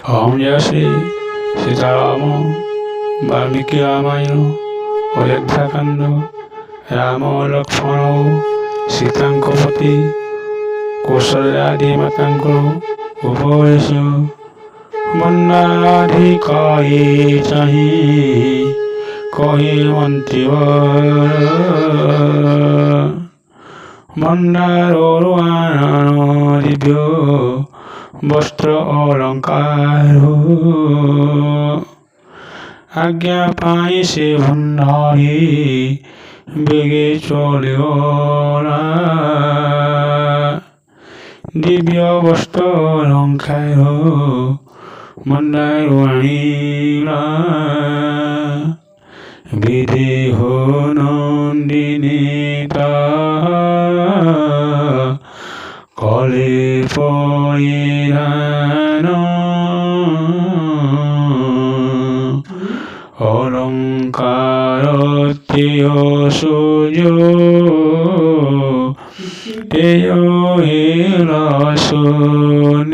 ওম জয় শ্রী সীতারাম বাল্মীকি রামায়ণ অযোধ্যাকাণ্ড রাম লক্ষ্মণ সীতাঙ্ক পতি কৌশল্যাদি মাতাঙ্ক উপবেশ মন্দাধিকারী চাহি কহি মন্ত্রীব মন্দার দিব্য বস্ত্র অলঙ্কার আজ্ঞা পাই সে ভণ্ডারী বেগে চলিও দিব্য বস্ত্র অলঙ্কার মন্দার আনিলা বিদেহ নন্দিনী কলে পরিধান অলঙ্কার সূর্য তেজ শূন্য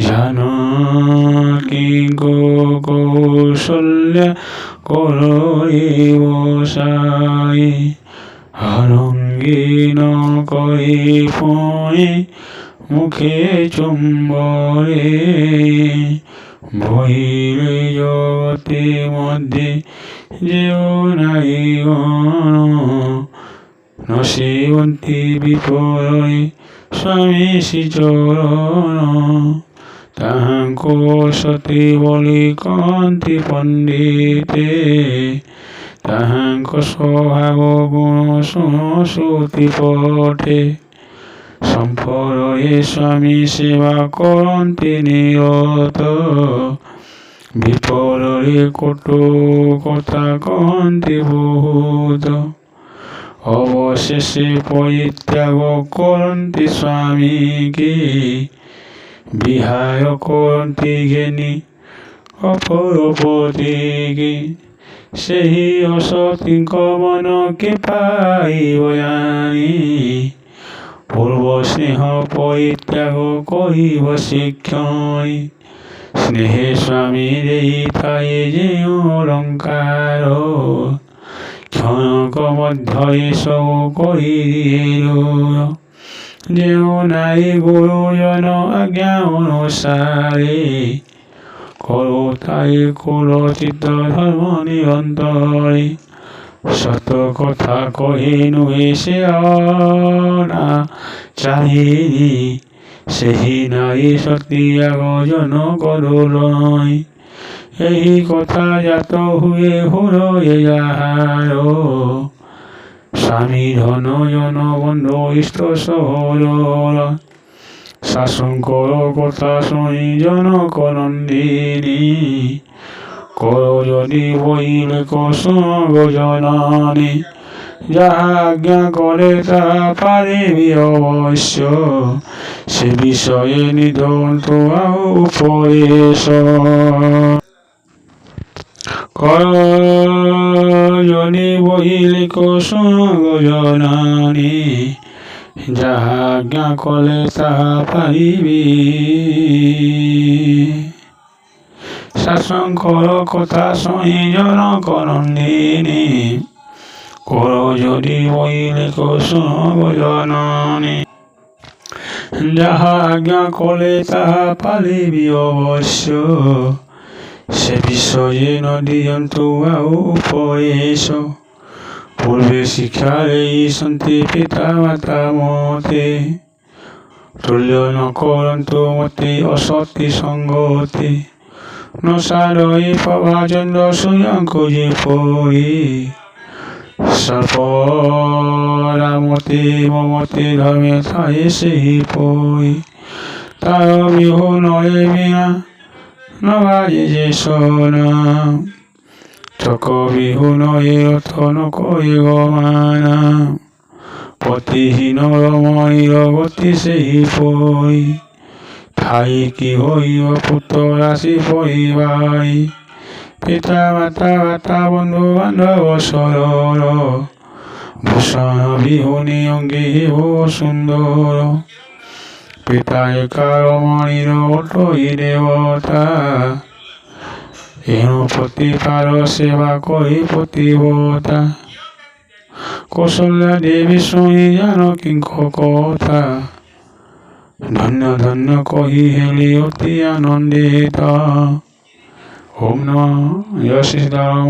জানকী কৌশল্য করিব সাই হরঙ্গীন করি ফণি মুখে চুম্বরে বহিরে জগতে মধ্যে যেও নাই নশীবন্তী বিপরে স্বামী শ্রীচরণ তাহাঙ্ক সতী বলি কান্তি পণ্ডিতে তাহাঙ্ক স্বভাব গুণ সুতি পঠে সম্পরে স্বামী সেবা করন্তি নিরত বিপরে কটু কথা কন্তি বহুত অবশেষে পরিত্যাগ করন্তি স্বামীকে বিহায় করন্তি জ্ঞানী অপরপতিকে ସେହି ଅସତୀଙ୍କ ମନକେ ପାଇବ ଜାଣି ପୂର୍ବ ସ୍ନେହ ପରିତ୍ୟାଗ କରିବ ଶିକ୍ଷଣୀ ସ୍ନେହେ ସ୍ୱାମୀ ଦେଇଥାଏ ଯେଉଁ ଅଳଙ୍କାର କ୍ଷଣକ ମଧ୍ୟରେ ସବୁ କରିଦିଏ ଯେଉଁ ନାରୀ ଗୁରୁଜନ ଆଜ୍ଞା ଅନୁସାରେ କରୁଥାଏ କୁଳଚିତ ଧର୍ମ ନିରନ୍ତରେ ସତ କଥା କହି ନୁହେଁ ସେ ଚାହିଁନି ସେହି ନାରୀ ସତୀ ଆଗଜନ କରୁନାହିଁ ଏହି କଥା ଜାତ ହୁଏ ହୃଦୟ ଯାହାର ସ୍ୱାମୀ ଧନ জন ବନ୍ଧୁ ଇଷ୍ଟ ସହୋଦର ଶାଶୁଙ୍କର କଥା ଶୁଣି ଜନକ ନନ୍ଦିନୀ କର ଯଦି ବୈଲେକ ସଙ୍ଗ ଜନନୀ ଯାହା ଆଜ୍ଞା କରେ ତାହା ପାରିବି ଅବଶ୍ୟ ସେ ବିଷୟ ନିଧନ୍ତୁ ଆଉ ଉପଦେଶ କର ଯଦି ବୈଲେକ ସଙ୍ଗ ଜନନୀ ଯାହା ଆଜ୍ଞା କଲେ ତାହା ପାଇବି ଶାଶୁଙ୍କର କଥା ଶୁଣି ଜନକ ନନ୍ଦିନୀ କର ଯଦି ବୈଲେକ ସଙ୍ଗ ଜନନୀ ଯାହା ଆଜ୍ଞା କଲେ ତାହା ପାଇବି ଅବଶ୍ୟ ସେ ବିଷୟ ନ ଦିଅନ୍ତୁ ଆଉ ଉପଦେଶ ପୂର୍ବେ ଶିକ୍ଷା ଦେଇଛନ୍ତି ପିତା ମାତା ମତେ ତୁଲ୍ୟ ନ କରନ୍ତୁ ମତେ ଅସତୀ ସଙ୍ଗତି ନ ସାରଇ ପ୍ରଭାଚନ୍ଦ୍ର ସୂର୍ଯ୍ୟଙ୍କୁ ଯେପରି ସର୍ପରା ମତେ ମମତେ ଧର୍ମେ ଥାଏ ସେହିପରି ତାର ବିହୁନରେ ବିନା ନ ବାଜେ ଯେ ସୋନା ଚକ ବିହୁନ ଏ ରଥ ନ କରେ ଗମାନା ପତିହୀନର ମଣିର ଗତି ସେହିପରି ଥାଇକି ହୋଇବ ପୁତ୍ର ରାଶି ପରିବାଇ ପିତା ମାତା ଭାତା ବନ୍ଧୁ ବାନ୍ଧବ ସରର ଭୂଷଣ ବିହୁନି ଅଙ୍ଗେ ହେବ ସୁନ୍ଦର পিতা একারমণির ওটই দেবতা এণু প্রতিপার সেবা করি প্রতিবতা কৌশল্যা দেবী শুনি জানকী কথা ধন্য ধন্য কহি হেলি অতি আনন্দিত ওম নমঃ জয় শ্রীরাম।